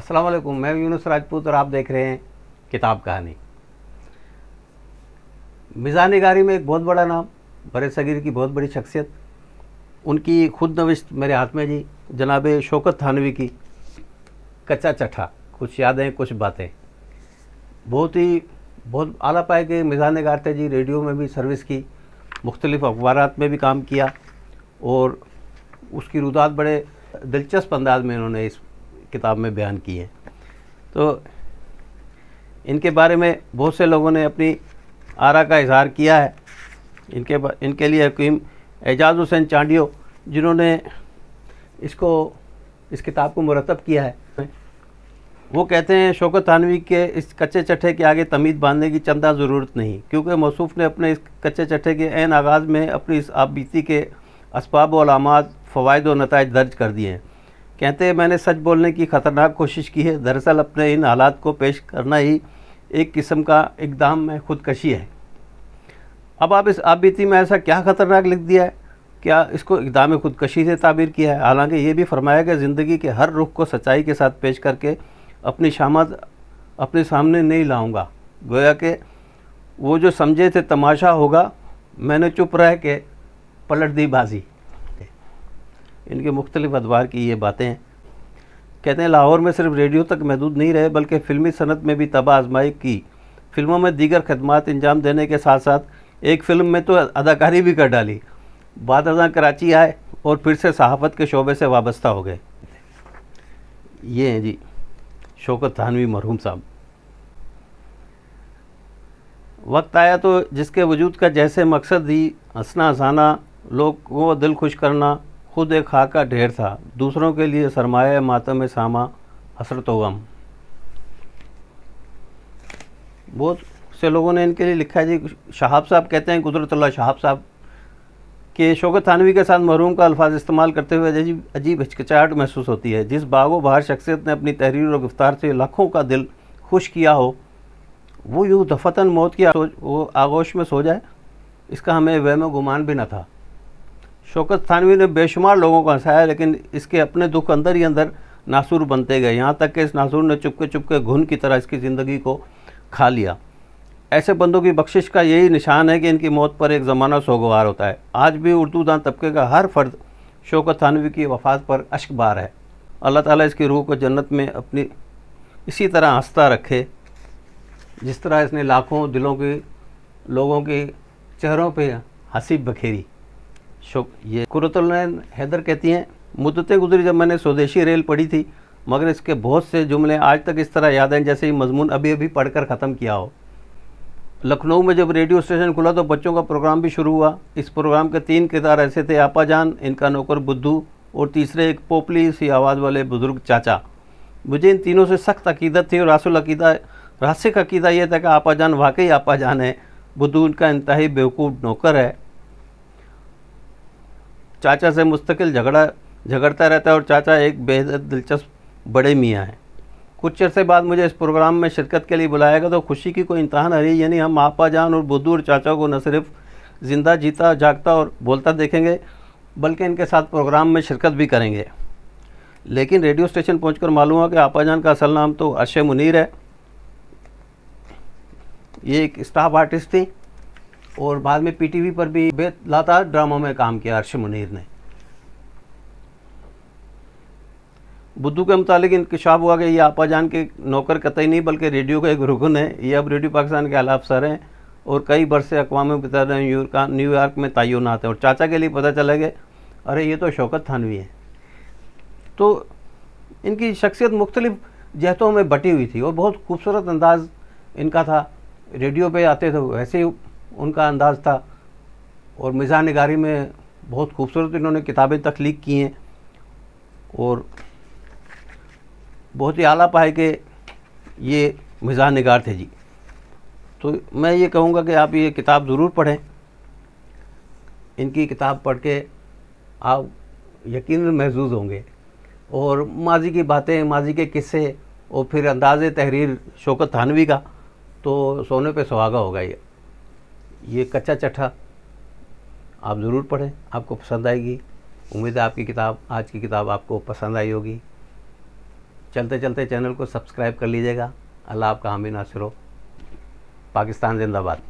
अस्सलाम वालेकुम, मैं यूनुस राजपूत और आप देख रहे हैं किताब कहानी। मिज़ान निगारी में एक बहुत बड़ा नाम, बरे सगीर की बहुत बड़ी शख्सियत, उनकी खुद नविश्त मेरे हाथ में जी, जनाब शौकत थानवी की कच्चा चट्ठा, कुछ यादें कुछ बातें। बहुत आला पाए के मिज़ान निगार थे जी। रेडियो में भी सर्विस की, मुख्तलिफ़ अखबारात में भी काम किया और उसकी रुदात बड़े दिलचस्प अंदाज में उन्होंने इस किताब में बयान की है। तो इनके बारे में बहुत से लोगों ने अपनी आरा का इजहार किया है। इनके लिए हकीम एजाज़ हुसैन चांडियो, जिन्होंने इस किताब को मुरतब किया है, वो कहते हैं शौकत थानवी के इस कच्चे चट्टे के आगे तमीज़ बांधने की चंदा ज़रूरत नहीं, क्योंकि मौसूफ़ ने अपने इस कच्चे चट्टे के ऐन आगाज़ में अपनी इस आप बीती के असबाब व अलामात, फ़वाइद व नताइज दर्ज कर दिए हैं। कहते हैं मैंने सच बोलने की ख़तरनाक कोशिश की है। दरअसल अपने इन हालात को पेश करना ही एक किस्म का इक़दाम में ख़ुदकशी है। अब आप इस आप बीती में ऐसा क्या ख़तरनाक लिख दिया है, क्या इसको इक़दाम ख़ुदकशी से ताबीर किया है? हालांकि ये भी फरमाया कि ज़िंदगी के हर रुख को सच्चाई के साथ पेश करके अपनी शामत अपने सामने नहीं लाऊंगा। गोया कि वो जो समझे थे तमाशा होगा, मैंने चुप रह के पलट दी बाजी। इनके मुख्तलिफ़ अदवार की ये बातें हैं। कहते हैं लाहौर में सिर्फ रेडियो तक महदूद नहीं रहे, बल्कि फ़िल्मी सनत में भी तबाह आजमाई की। फ़िल्मों में दीगर खदमात अंजाम देने के साथ साथ एक फ़िल्म में तो अदाकारी भी कर डाली। बाद अज़ां कराची आए और फिर से सहाफ़त के शोबे से वाबस्ता हो गए। ये हैं जी शौकत थानवी मरहूम साहब। वक्त आया तो जिसके वजूद का जैसे मकसद ही हंसना हंसाना, लोगों को दिल खुश करना, खुद एक खाक का ढेर था, दूसरों के लिए सरमाया मातम सामा, हसरत व गम। बहुत से लोगों ने इनके लिए लिखा है जी। शहाब साहब कहते हैं, कुदरतुल्लाह शहाब साहब, कि शौकत थानवी के साथ मरहूम का अल्फाज इस्तेमाल करते हुए अजीब हिचकिचाहट महसूस होती है। जिस बागो बहार शख्सियत ने अपनी तहरीर और गिफ्तार से लाखों का दिल खुश किया हो, वो यूँ दफतन मौत की आगोश में सो जाए, इसका हमें वहम गुमान भी न था। शौकत थानवी ने बेशुमार लोगों को हंसाया, लेकिन इसके अपने दुख अंदर ही अंदर नासूर बनते गए, यहाँ तक कि इस नासूर ने चुपके चुपके घुन की तरह इसकी ज़िंदगी को खा लिया। ऐसे बंदों की बख्शिश का यही निशान है कि इनकी मौत पर एक ज़माना सोगवार होता है। आज भी उर्दू दान तबके का हर फर्द शौकत थानवी की वफ़ात पर अश्कबार है। अल्लाह ताला इसकी रूह को जन्नत में अपनी इसी तरह हंसता रखे, जिस तरह इसने लाखों दिलों के लोगों के चेहरों पे हंसी बखेरी। ये कुर्रतुल-ऐन हैदर कहती हैं, मुद्दतें गुजरी जब मैंने स्वदेशी रेल पढ़ी थी, मगर इसके बहुत से जुमले आज तक इस तरह याद हैं जैसे ही मजमून अभी अभी पढ़कर ख़त्म किया हो। लखनऊ में जब रेडियो स्टेशन खुला तो बच्चों का प्रोग्राम भी शुरू हुआ। इस प्रोग्राम के 3 किरदार ऐसे थे, आपा जान, इनका नौकर बुद्धू और तीसरे एक पोपली सी आवाज़ वाले बुज़ुर्ग चाचा। मुझे इन तीनों से सख्त अकीदत थी और रासिक अकीदा यह था कि आपा जान वाकई आपा जान है, बुद्धू इनका इंतहाई बेवकूफ़ नौकर है, चाचा से मुस्तकिल झगड़ता रहता है और चाचा एक बेहद दिलचस्प बड़े मियाँ हैं। कुछ अरसे बाद मुझे इस प्रोग्राम में शिरकत के लिए बुलाया गया तो खुशी की कोई इंतहा न रही। यानी हम आपा जान और बुद्धू और चाचा को न सिर्फ ज़िंदा जीता जागता और बोलता देखेंगे, बल्कि इनके साथ प्रोग्राम में शिरकत भी करेंगे। लेकिन रेडियो स्टेशन पहुंचकर मालूम हुआ कि आपा जान का असल नाम तो अर्श मुनीर है। ये एक स्टाफ आर्टिस्ट थी और बाद में PTV पर भी बेलातार ड्रामों में काम किया अर्श मुनीर ने। बुद्धू के मुतालिक इंकशाफ हुआ कि ये आपा जान के नौकर कतई नहीं, बल्कि रेडियो का एक रुकन है। ये अब रेडियो पाकिस्तान के आला अफसर हैं और कई बरसे अक़वाम मुत्तहिदा न्यूयॉर्क में तैनात हैं। और चाचा के लिए पता चला कि अरे ये तो शौकत थानवी है। तो इनकी शख्सियत मुख्तलिफ़ जहतों में बटी हुई थी और बहुत खूबसूरत अंदाज़ इनका था। रेडियो पे आते थे वैसे ही उनका अंदाज़ था और मिज़ान निगारी में बहुत खूबसूरत इन्होंने किताबें तख्लीक़ की हैं और बहुत ही आला पाए के ये मिज़ान निगार थे जी। तो मैं ये कहूँगा कि आप ये किताब ज़रूर पढ़ें। इनकी किताब पढ़ के आप यकीनन महज़ूज़ होंगे और माजी की बातें, माजी के किस्से और फिर अंदाज़े तहरीर शौकत थानवी का तो सोने पे सुहागा होगा। ये कच्चा चट्ठा आप ज़रूर पढ़ें, आपको पसंद आएगी। उम्मीद है आपकी किताब, आज की किताब आपको पसंद आई होगी। चलते चलते चैनल को सब्सक्राइब कर लीजिएगा। अल्लाह आपका हामी नासिर हो। पाकिस्तान जिंदाबाद।